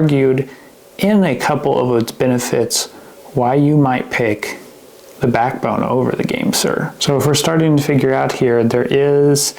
argued in a couple of its benefits why you might pick the BackBone over the Gamesir. So if we're starting to figure out here, there is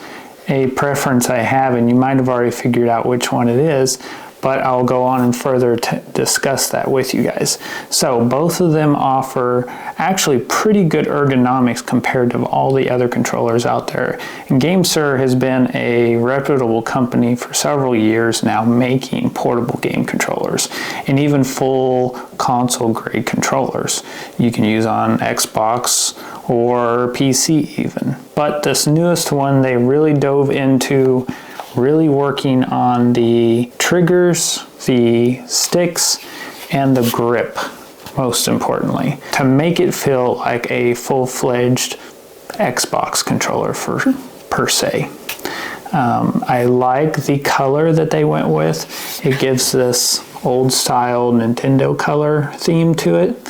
a preference I have, and you might have already figured out which one it is, but I'll go on and further discuss that with you guys. So both of them offer actually pretty good ergonomics compared to all the other controllers out there. And Gamesir has been a reputable company for several years now, making portable game controllers and even full console grade controllers you can use on Xbox or PC even. But this newest one, they really dove into really working on the triggers, the sticks, and the grip, most importantly, to make it feel like a full-fledged Xbox controller per se. I like the color that they went with. It gives this old-style Nintendo color theme to it.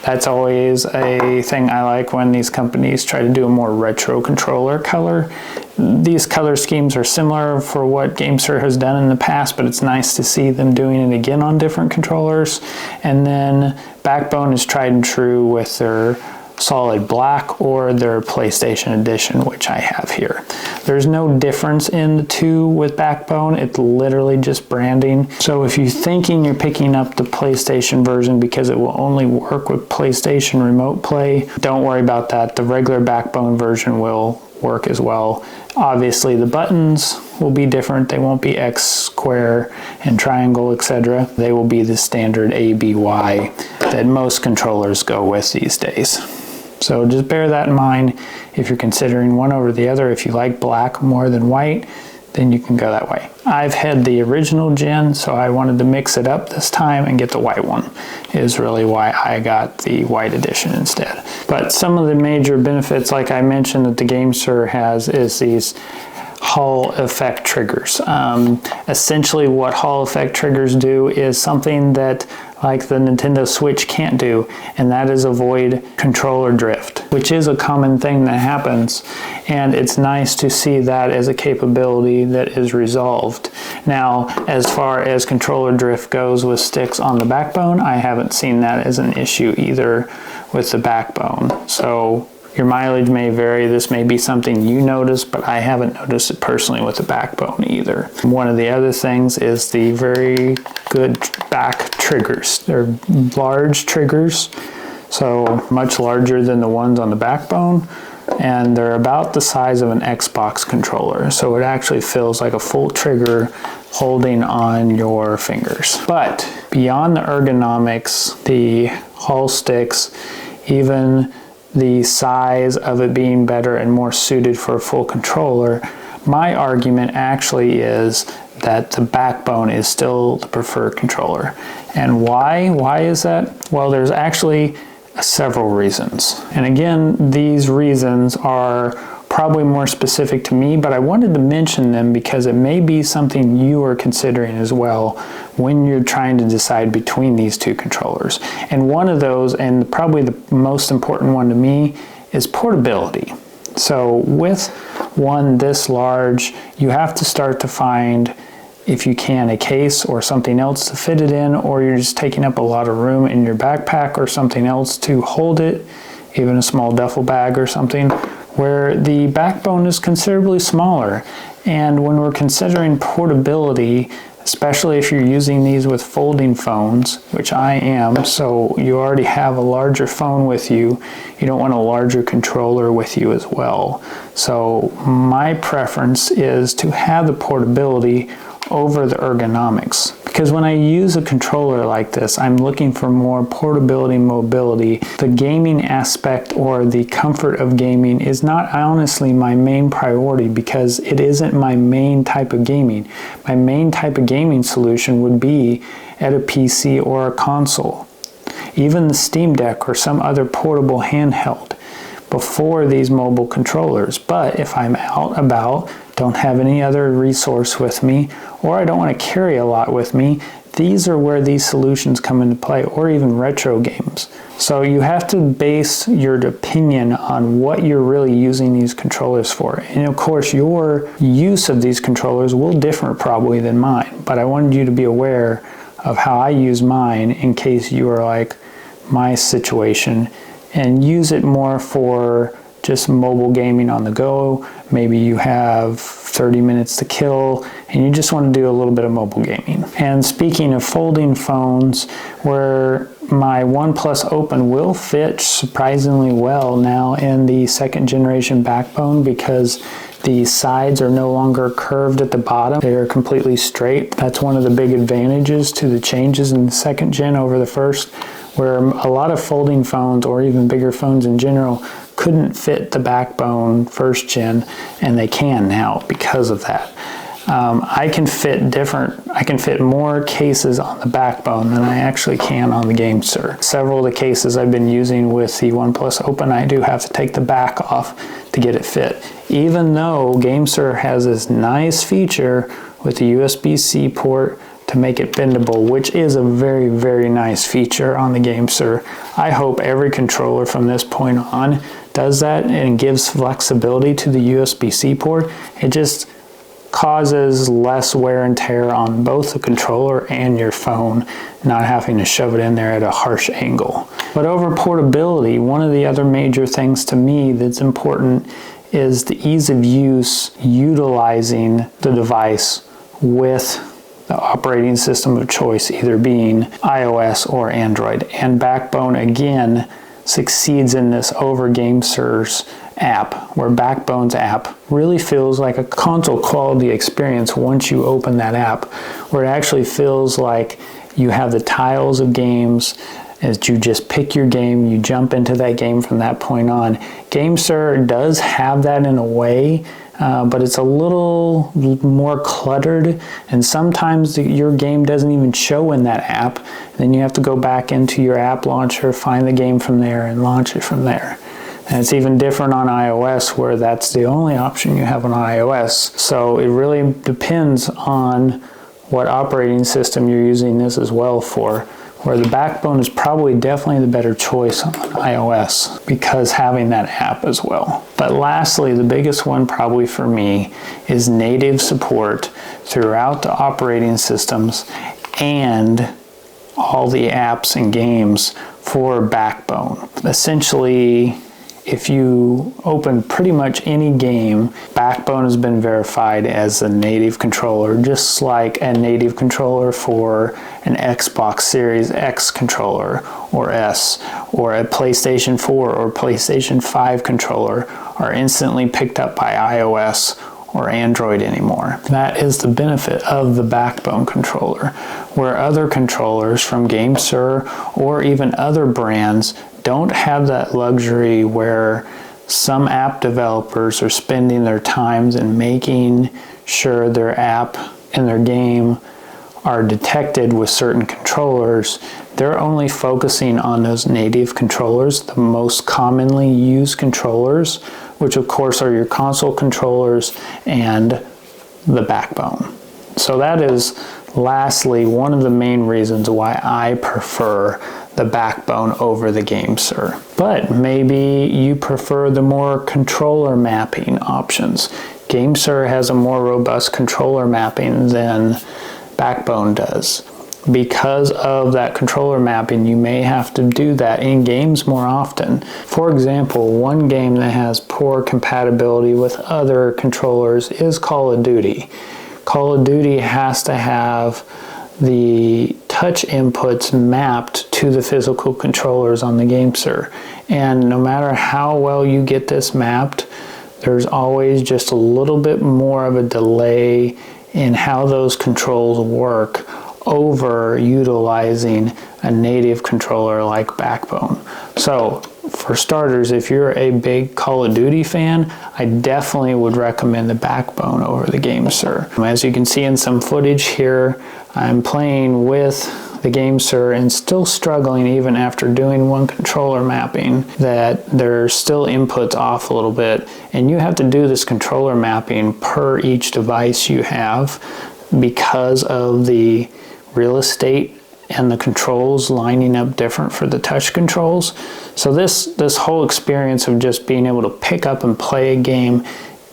That's always a thing I like when these companies try to do a more retro controller color. These color schemes are similar for what Gamesir has done in the past, but it's nice to see them doing it again on different controllers. And then BackBone is tried and true with their solid black or their PlayStation edition, which I have here. There's no difference in the two with BackBone. It's literally just branding. So if you're thinking you're picking up the PlayStation version because it will only work with PlayStation Remote Play, don't worry about that. The regular BackBone version will work as well. Obviously the buttons will be different. They won't be X, square, and triangle, etc. They will be the standard A, B, Y that most controllers go with these days. So just bear that in mind if you're considering one over the other. If you like black more than white, then you can go that way. I've had the original gen, so I wanted to mix it up this time and get the white one, is really why I got the white edition instead. But some of the major benefits, like I mentioned, that the Gamesir has is these Hall effect triggers. Essentially what Hall effect triggers do is something that like the Nintendo Switch can't do, and that is avoid controller drift, which is a common thing that happens, and it's nice to see that as a capability that is resolved. Now, as far as controller drift goes with sticks on the BackBone, I haven't seen that as an issue either with the BackBone. So your mileage may vary. This may be something you notice, but I haven't noticed it personally with the BackBone either. One of the other things is the very good back triggers. They're large triggers, so much larger than the ones on the BackBone, and they're about the size of an Xbox controller, so it actually feels like a full trigger holding on your fingers. But beyond the ergonomics, the Hall sticks, even the size of it being better and more suited for a full controller, my argument actually is that the BackBone is still the preferred controller. And why? Why is that? Well, there's actually several reasons. And again, these reasons are probably more specific to me, but I wanted to mention them because it may be something you are considering as well when you're trying to decide between these two controllers. And one of those, and probably the most important one to me, is portability. So with one this large, you have to start to find, if you can, a case or something else to fit it in, or you're just taking up a lot of room in your backpack or something else to hold it, even a small duffel bag or something, where the BackBone is considerably smaller. And when we're considering portability, especially if you're using these with folding phones, which I am, so you already have a larger phone with you, you don't want a larger controller with you as well. So my preference is to have the portability over the ergonomics, because when I use a controller like this, I'm looking for more portability, mobility. The gaming aspect or the comfort of gaming is not honestly my main priority, because it isn't my main type of gaming. My main type of gaming solution would be at a PC or a console, even the Steam Deck or some other portable handheld before these mobile controllers. But if I'm out about, don't have any other resource with me, or I don't want to carry a lot with me, these are where these solutions come into play, or even retro games. So you have to base your opinion on what you're really using these controllers for. And of course, your use of these controllers will differ probably than mine, but I wanted you to be aware of how I use mine in case you are like my situation, and use it more for just mobile gaming on the go. Maybe you have 30 minutes to kill and you just want to do a little bit of mobile gaming. And speaking of folding phones, where my OnePlus Open will fit surprisingly well now in the second generation BackBone, because the sides are no longer curved at the bottom. They are completely straight. That's one of the big advantages to the changes in the second gen over the first, where a lot of folding phones or even bigger phones in general couldn't fit the BackBone first gen, and they can now because of that. I can fit more cases on the BackBone than I actually can on the Gamesir. Several of the cases I've been using with the OnePlus Open, I do have to take the back off to get it fit. Even though Gamesir has this nice feature with the USB-C port to make it bendable, which is a very, very nice feature on the Gamesir. I hope every controller from this point on does that and gives flexibility to the USB-C port. It just causes less wear and tear on both the controller and your phone, not having to shove it in there at a harsh angle. But over portability, one of the other major things to me that's important is the ease of use utilizing the device with the operating system of choice, either being iOS or Android. And BackBone again succeeds in this over Gamesir's app, where BackBone's app really feels like a console quality experience once you open that app, where it actually feels like you have the tiles of games as you just pick your game, you jump into that game from that point on. Gamesir does have that in a way, but it's a little more cluttered, and sometimes your game doesn't even show in that app. Then you have to go back into your app launcher, find the game from there, and launch it from there. And it's even different on iOS, where that's the only option you have on iOS. So it really depends on what operating system you're using this as well for, where the BackBone is probably definitely the better choice on iOS because having that app as well. But lastly, the biggest one probably for me is native support throughout the operating systems and all the apps and games for BackBone. Essentially, if you open pretty much any game, BackBone has been verified as a native controller, just like a native controller for an Xbox Series X controller or S, or a PlayStation 4 or PlayStation 5 controller are instantly picked up by iOS or Android anymore. That is the benefit of the BackBone controller, where other controllers from Gamesir or even other brands don't have that luxury, where some app developers are spending their times in making sure their app and their game are detected with certain controllers. They're only focusing on those native controllers, the most commonly used controllers, which of course are your console controllers and the BackBone. So that is lastly one of the main reasons why I prefer the BackBone over the Gamesir. But maybe you prefer the more controller mapping options. Gamesir has a more robust controller mapping than BackBone does. Because of that controller mapping, you may have to do that in games more often. For example, one game that has poor compatibility with other controllers is Call of Duty. Call of Duty has to have the touch inputs mapped to the physical controllers on the Gamesir. And no matter how well you get this mapped, there's always just a little bit more of a delay in how those controls work over utilizing a native controller like BackBone. So for starters, if you're a big Call of Duty fan, I definitely would recommend the BackBone over the Gamesir. As you can see in some footage here, I'm playing with the Gamesir and still struggling, even after doing one controller mapping, that there's still inputs off a little bit, and you have to do this controller mapping per each device you have because of the real estate and the controls lining up different for the touch controls. So this whole experience of just being able to pick up and play a game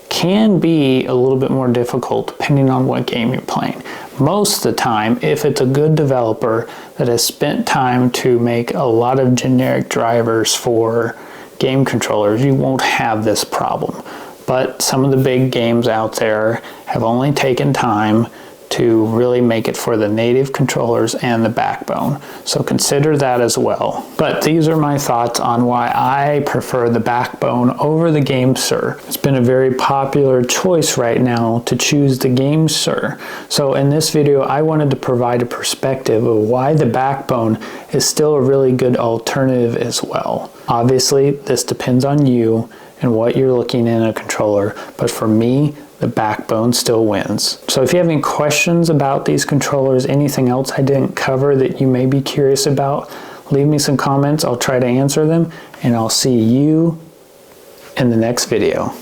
can be a little bit more difficult depending on what game you're playing. most of the time, if it's a good developer that has spent time to make a lot of generic drivers for game controllers, you won't have this problem. But some of the big games out there have only taken time to really make it for the native controllers and the backbone. So consider that as well. But these are my thoughts on why I prefer the backbone over the Gamesir. It's been a very popular choice right now to choose the Gamesir. So in this video, I wanted to provide a perspective of why the backbone is still a really good alternative as well. Obviously, this depends on you and what you're looking in a controller, but for me, the backbone still wins. So if you have any questions about these controllers, anything else I didn't cover that you may be curious about, leave me some comments. I'll try to answer them, and I'll see you in the next video.